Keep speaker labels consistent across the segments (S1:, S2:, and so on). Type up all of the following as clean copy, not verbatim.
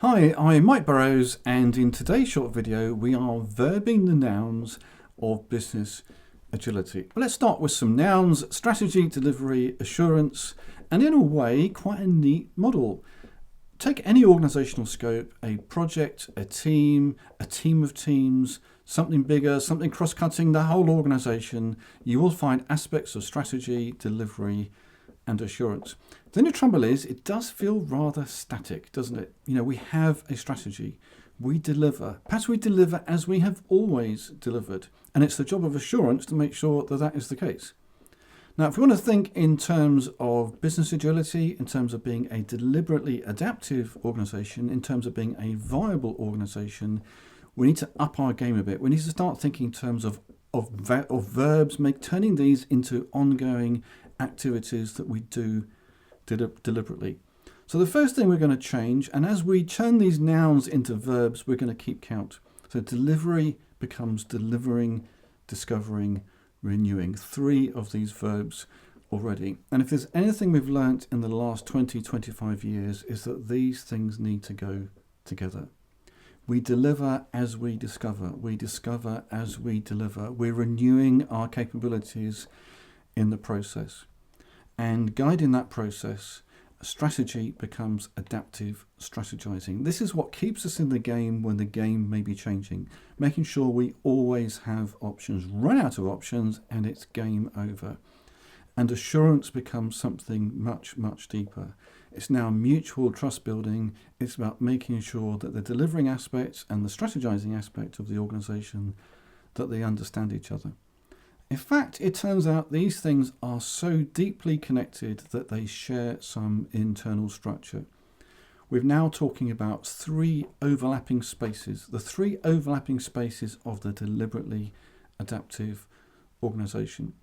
S1: Hi, I'm Mike Burrows, and in today's short video we are verbing the nouns of business agility. Well, let's start with some nouns: strategy, delivery, assurance, and in a way quite a neat model. Take any organizational scope, a project, a team of teams, something bigger, something cross-cutting, the whole organization. You will find aspects of strategy, delivery, and assurance. The only trouble is it does feel rather static, doesn't it? We have a strategy, we deliver. Perhaps we deliver as we have always delivered, and it's the job of assurance to make sure that that is the case. Now, if we want to think in terms of business agility, in terms of being a deliberately adaptive organization, in terms of being a viable organization, we need to up our game a bit. We need to start thinking in terms of verbs, turning these into ongoing activities that we do deliberately. So the first thing we're going to change, and as we turn these nouns into verbs, we're going to keep count. So delivery becomes delivering, discovering, renewing. 3 of these verbs already. And if there's anything we've learnt in the last 20-25 years, is that these things need to go together. We deliver as we discover. We discover as we deliver. We're renewing our capabilities in the process. And guiding that process, strategy becomes adaptive strategizing. This is what keeps us in the game when the game may be changing, making sure we always have options. Run out of options and it's game over. And assurance becomes something much, much deeper. It's now mutual trust building. It's about making sure that the delivering aspects and the strategizing aspect of the organization, that they understand each other. In fact, it turns out these things are so deeply connected that they share some internal structure. We're now talking about 3 overlapping spaces, the 3 overlapping spaces of the deliberately adaptive organization.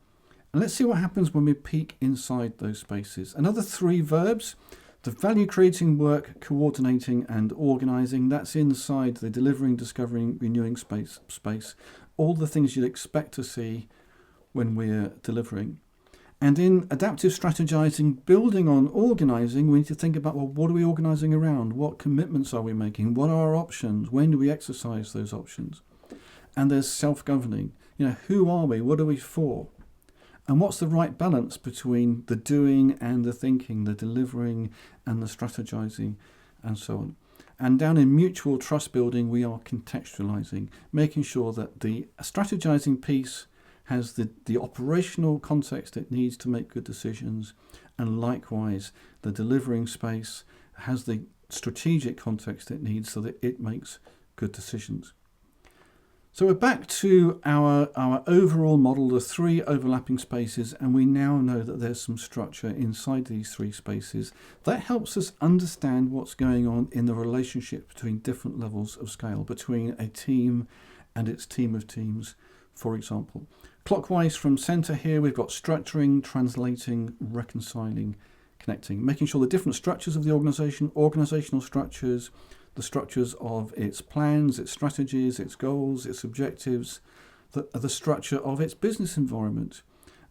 S1: And let's see what happens when we peek inside those spaces. Another 3 verbs: the value creating, work, coordinating, and organizing. That's inside the delivering, discovering, renewing space. All the things you'd expect to see when we're delivering. And in adaptive strategizing, building on organizing, we need to think about, well, what are we organizing around? What commitments are we making? What are our options? When do we exercise those options? And there's self-governing. Who are we? What are we for? And what's the right balance between the doing and the thinking, the delivering and the strategizing, and so on. And down in mutual trust building, we are contextualizing, making sure that the strategizing piece has the operational context it needs to make good decisions, and likewise the delivering space has the strategic context it needs so that it makes good decisions. So we're back to our overall model, the 3 overlapping spaces, and we now know that there's some structure inside these 3 spaces. That helps us understand what's going on in the relationship between different levels of scale, between a team and its team of teams, for example. Clockwise from center here, we've got structuring, translating, reconciling, connecting, making sure the different structures of the organization, organizational structures, the structures of its plans, its strategies, its goals, its objectives, the structure of its business environment,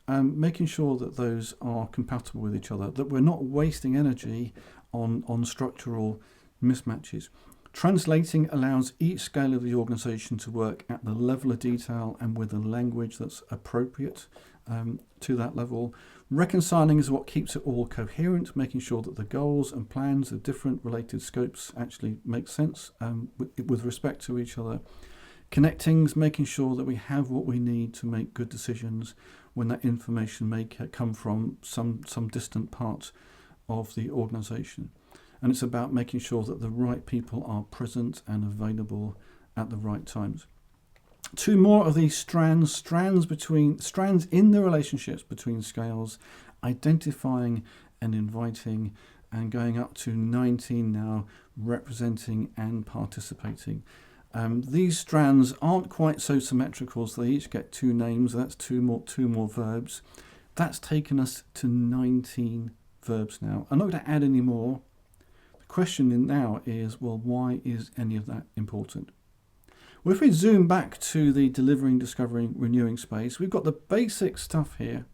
S1: making sure that those are compatible with each other, that we're not wasting energy on structural mismatches. Translating allows each scale of the organization to work at the level of detail and with a language that's appropriate to that level. Reconciling is what keeps it all coherent, making sure that the goals and plans of different related scopes actually make sense with respect to each other. Connecting is making sure that we have what we need to make good decisions when that information may come from some distant part of the organization. And it's about making sure that the right people are present and available at the right times. 2 more of these strands in the relationships between scales, identifying and inviting, and going up to 19 now, representing and participating. These strands aren't quite so symmetrical, so they each get 2 names. That's two more verbs. That's taken us to 19 verbs now. I'm not going to add any more. The question now is, well, why is any of that important? Well, if we zoom back to the delivering, discovering, renewing space, we've got the basic stuff here.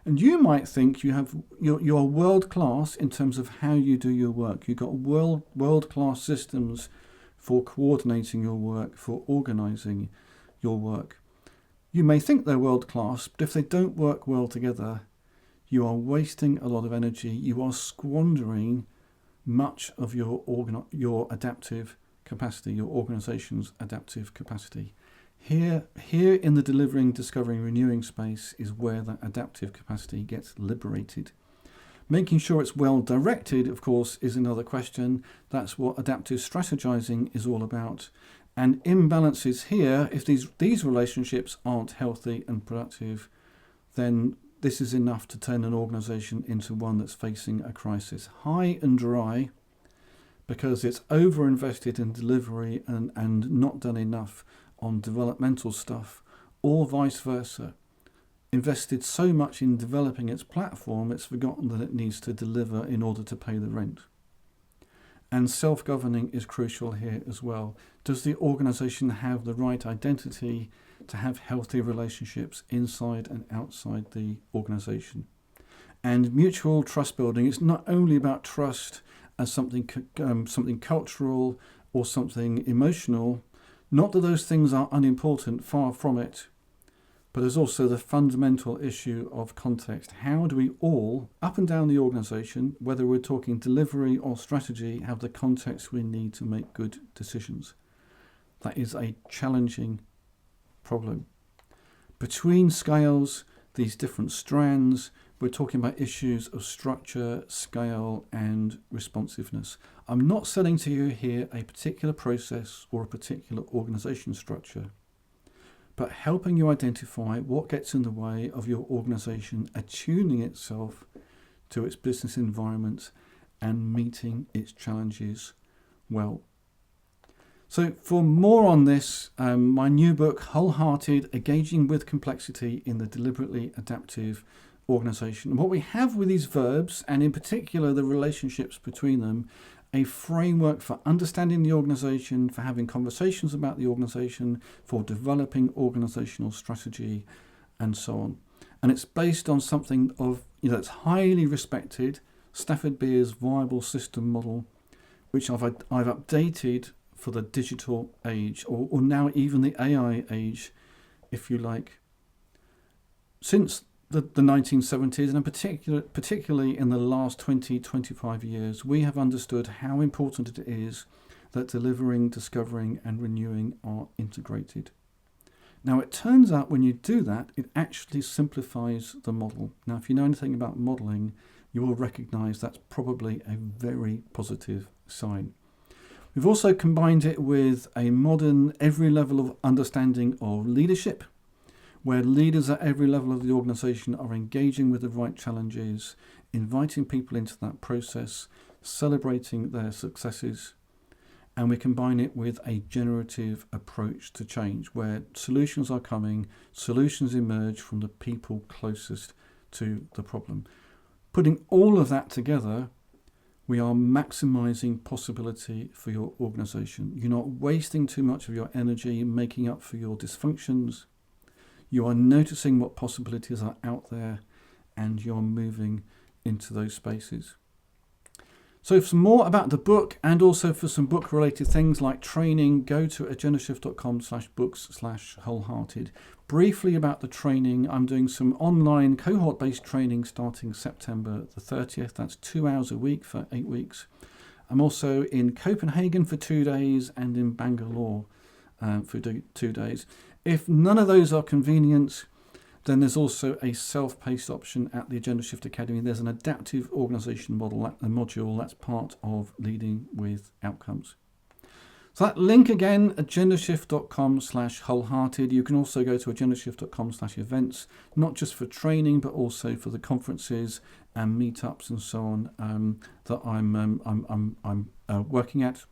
S1: And you might think you're world class in terms of how you do your work. You've got world class systems for coordinating your work, for organising your work. You may think they're world class, but if they don't work well together, you are wasting a lot of energy. You are squandering much of your adaptive capacity, your organisation's adaptive capacity. Here in the delivering, discovering, renewing space is where that adaptive capacity gets liberated. Making sure it's well directed, of course, is another question. That's what adaptive strategizing is all about. And imbalances here, if these relationships aren't healthy and productive, then this is enough to turn an organisation into one that's facing a crisis. High and dry, because it's over-invested in delivery and not done enough on developmental stuff, or vice versa. Invested so much in developing its platform, it's forgotten that it needs to deliver in order to pay the rent. And self-governing is crucial here as well. Does the organisation have the right identity to have healthy relationships inside and outside the organisation? And mutual trust building is not only about trust as something cultural or something emotional. Not that those things are unimportant, far from it, but there's also the fundamental issue of context. How do we all, up and down the organisation, whether we're talking delivery or strategy, have the context we need to make good decisions? That is a challenging problem. Between scales, these different strands, we're talking about issues of structure, scale, and responsiveness. I'm not selling to you here a particular process or a particular organisation structure, but helping you identify what gets in the way of your organisation attuning itself to its business environment and meeting its challenges well. So for more on this, my new book, Wholehearted, Engaging with Complexity in the Deliberately Adaptive Organisation. And what we have with these verbs, and in particular the relationships between them, a framework for understanding the organisation, for having conversations about the organisation, for developing organisational strategy, and so on. And it's based on something that's highly respected, Stafford Beer's viable system model, which I've updated for the digital age, or now even the AI age, if you like. Since the 1970s, and particularly in the last 20-25 years, we have understood how important it is that delivering, discovering, and renewing are integrated. Now, it turns out when you do that, it actually simplifies the model. Now, if you know anything about modelling, you will recognise that's probably a very positive sign. We've also combined it with a modern, every level of understanding of leadership, where leaders at every level of the organisation are engaging with the right challenges, inviting people into that process, celebrating their successes, and we combine it with a generative approach to change, where solutions are coming, solutions emerge from the people closest to the problem. Putting all of that together, we are maximising possibility for your organisation. You're not wasting too much of your energy making up for your dysfunctions. You are noticing what possibilities are out there, and you're moving into those spaces. So for some more about the book, and also for some book related things like training, go to agendashift.com/books/wholehearted. Briefly about the training, I'm doing some online cohort based training starting September the 30th. That's 2 hours a week for 8 weeks. I'm also in Copenhagen for 2 days and in Bangalore for 2 days. If none of those are convenient, then there's also a self-paced option at the Agenda Shift Academy. There's an adaptive organisation module that's part of leading with outcomes. So that link again, agendashift.com/wholehearted. You can also go to agendashift.com/events, not just for training, but also for the conferences and meetups and so on that I'm working at.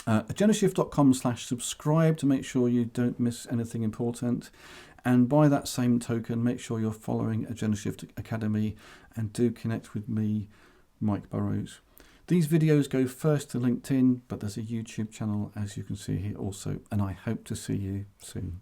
S1: agendashift.com/subscribe to make sure you don't miss anything important. And by that same token, make sure you're following Agenda Shift Academy and do connect with me, Mike Burrows. These videos go first to LinkedIn, but there's a YouTube channel, as you can see here also, and I hope to see you soon.